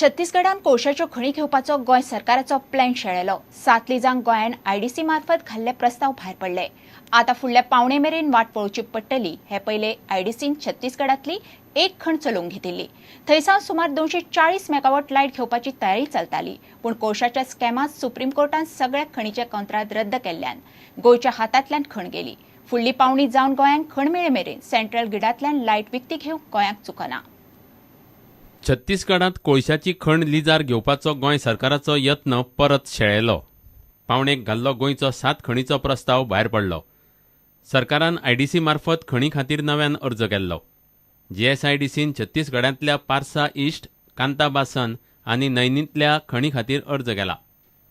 छत्तीसगडान कोळशाच्यो खणी घेवपाचो गोंय सरकाराचो प्लॅन शेळयलो। 7 लिजांक गोंयान आयडीसी मार्फत घाल्ले प्रस्ताव भायर पडले। आता फुडल्या पावणे मेरेन वाट पळोवची पडटली। हे पयले आयडीसीन छत्तीसगडांतली एक खण चलोवंक घेतिल्ली। थंयसावन सुमार 240 मेगावॉट लायट घेवपाची तयारी चलताली, पूण कोळशाच्या स्कॅमात सुप्रीम कोर्टान सगळ्या खणीचे कंत्राट रद्द केल्ल्यान गोंयच्या हातांतल्यान खण गेली। फुडली पावणी जावन गोंयांक खण मेळे मेरेन सेंट्रल ग्रिडांतल्यान लायट विकती घेवंक गोंयांक चुकना। छत्तीसगडांत कोळशाची खण लिजार घेवपाचो गोंय सरकाराचो यत्न परत शेळयलो। पावणेक घाल्लो गोंयचो 7 खणीचो प्रस्ताव भायर पडलो। सरकारान आयडीसी मार्फत खणी खातीर नव्यान अर्ज केल्लो। जीएसआयडीसीन छत्तीसगडांतल्या पार्सा ईस्ट, कांताबासन आनी नैनींतल्या खणी खातीर अर्ज केला।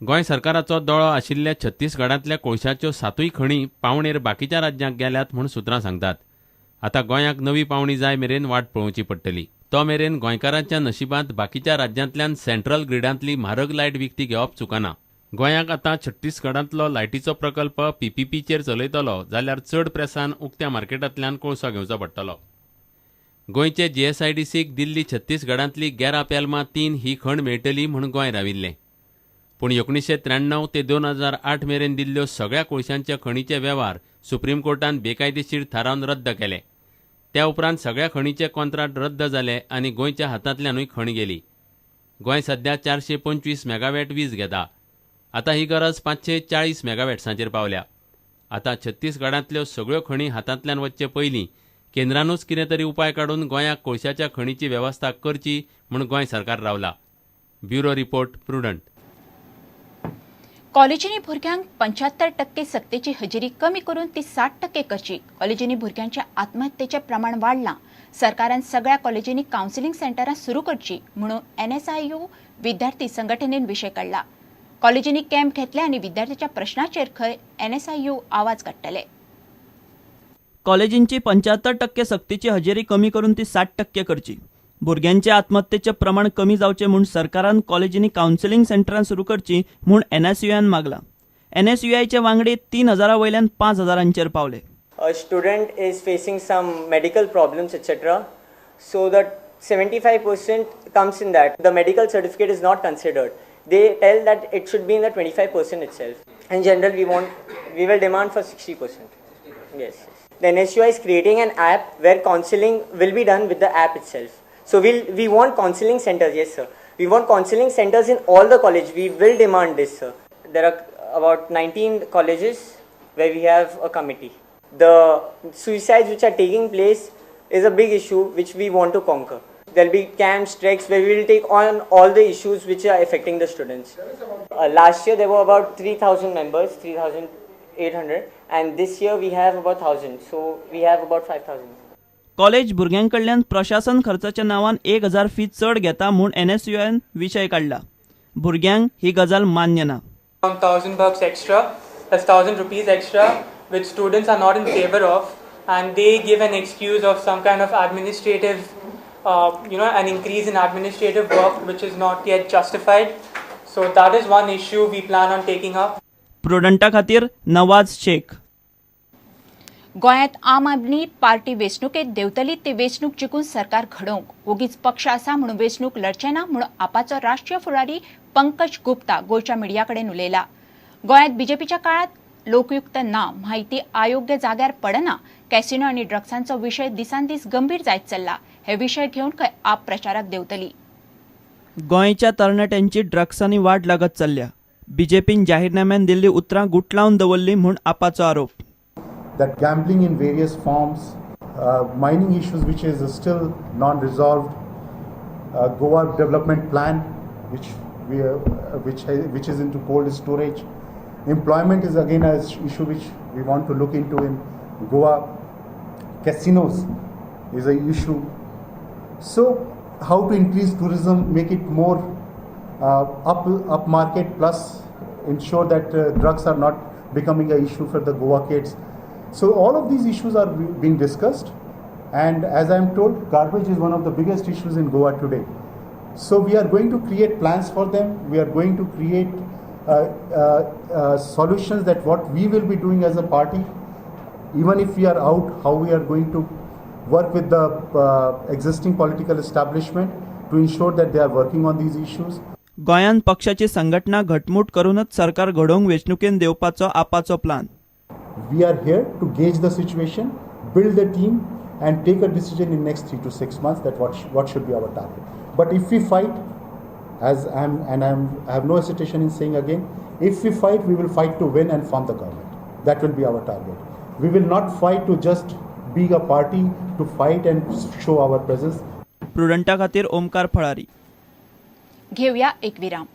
गोंय सरकाराचो दोळो आशिल्ल्या छत्तीसगडांतल्या कोळशाच्यो 7 खणी पावणेर बाकीच्या राज्यांक गेल्यात म्हूण सुत्रां सांगतात। आता गोंयाक नवी पावणी जाय मेरेन वाट पळोवची पडटली। तो मेरेन गोंयकारांच्या नशिबांत बाकीच्या राज्यांतल्यान सेंट्रल ग्रिडांतली म्हारग लायट विकती घेवप चुकना। गोंयाक आतां छत्तीसगडांतलो लायटीचो प्रकल्प पीपीपीचेर चलयतलो जाल्यार चड प्रेसान उक्त्या मार्केटांतल्यान कोळसो घेवचो पडटलो। गोंयचे जीएसआयडीसीक दिल्ली छत्तीसगडांतली 11 पेलमां 3 ही खण मेळटली म्हूण गोंय राविल्लें। पूण 1993 ते 2008 मेरेन दिल्ल्यो सगळ्या कोळशांच्या खणीचे वेव्हार सुप्रीम कोर्टान बेकायदेशीर थारावन रद्द केले। त्या उपरांत सगळ्या खणीचे कॉन्ट्राक्ट रद्द जाले आनी गोंयच्या हातांतल्यानूय खण गेली। गोंय सध्या 425 मेगावॅट वीज घेता। आता ही गरज 540 मेगावॅट्सांचेर पावल्या। आता छत्तीसगडांतल्यो सगळ्यो खणी हातांतल्यान वचचे पयलीं केंद्रानूच कितें तरी उपाय काडून गोंयाक कोळशाच्या खणीची वेवस्था करची म्हूण गोंय सरकार रावला। Bureau report, prudent. कॉलेजींनी भुरग्यांक 75% सक्तीची हजेरी कमी करून ती 60% करची। कॉलेजींनी भुरग्यांच्या आत्महत्येचे प्रमाण वाढलां। सरकारान सगळ्या कॉलेजींनी कावन्सिलिंग सेंटरां सुरू करची म्हणून एनएसआययू विद्यार्थी संघटनेन विशय काडला। कॉलेजींनी कॅम्प घेतले आनी विद्यार्थ्यांच्या प्रश्नाचेर खंय एनएसआययू आवाज काडटले। कॉलेजींची 75% सक्तीची हजेरी कमी करून ती 60% करची। भुरग्यांचे आत्महत्येचे प्रमाण कमी जावचे म्हूण सरकारान कॉलेजींनी कावन्सिलिंग सेंटरां सुरू करची म्हूण एनएसयूआयन मागला। एनएसयूआयचे वांगडी 3000 वयल्यान 5000 पावले। A student is facing some medical problems etc. So that 75% comes in that. The medical certificate is not considered. They tell that it should be in the 25% itself. In general, we will demand for 60%. Yes. The NSUI is creating an app where counseling will be done with the app itself. So we want counseling centers, yes sir. We want counseling centers in all the college. We will demand this, sir. There are about 19 colleges where we have a committee. The suicides which are taking place is a big issue which we want to conquer. There will be camps, treks where we will take on all the issues which are affecting the students. Last year there were about 3,000 members, 3,800, and this year we have about 1,000. So we have about 5,000. College भुरग्यांकडल्यान प्रशासन खर्चाच्या नांवान 1000 fee चड घेता म्हूण एनएसयूआयन विशय काडला। भुरग्यांक ही गजाल मान्य ना। $1,000 extra, that's ₹1,000 extra, which students are not in favor of, and they give an excuse of some kind of administrative, an increase in administrative work which is not yet justified. So that is one issue we plan on taking up. प्रुडंटा खातीर नवाज शेख। गोंयांत आम आदमी party वेंचणुकेत देंवतली ती वेंचणूक जिखून सरकार घडोवंक ओगीच पक्ष आसा म्हणून वेंचणूक लढचे ना म्हणून आपाचो राष्ट्रीय फुडारी पंकज गुप्ता गोंयच्या मिडिया कडेन उलयला। गोंयांत बीजेपीच्या काळात लोकयुक्त ना, म्हायती अयोग्य जाग्यार पडना, कॅसिनो आनी ड्रग्सांचो विशय दिसान दीस गंभीर जायत चल्ला। हे विशय घेवन खंय आप प्रचाराक देंवतली। गोंयच्या तरणाट्यांची ड्रग्सांनी वाड लागत चल्ल्या। बीजेपीन जाहीरनाम्यान दिल्ली उतरां गुटलावन दवरली म्हूण आपाचो आरोप। That gambling in various forms, mining issues which is still non-resolved, Goa development plan which is into cold storage, employment is again an issue which we want to look into in Goa, casinos is an issue. So how to increase tourism, make it more up market, plus ensure that drugs are not becoming an issue for the Goa kids. So all of these issues are being discussed, and as I am told, garbage is one of the biggest issues in Goa today. So we are going to create plans for them. We are going to create solutions that what we will be doing as a party, even if we are out, how we are going to work with the existing political establishment to ensure that they are working on these issues. गोंयांत पक्षाची संघटना घटमूट करूनच सरकार घडोवंक वेंचणुकेन देवपाचो आपाचो plan. We are here to gauge the situation, build the team, and take a decision in next 3 to 6 months that what should be our target. But if we fight, I have no hesitation in saying again, if we fight, we will fight to win and form the government. That will be our target. We will not fight to just be a party to fight and show our presence. प्रुडंटा खातीर ओमकार फळारी. घेऊया एक विराम.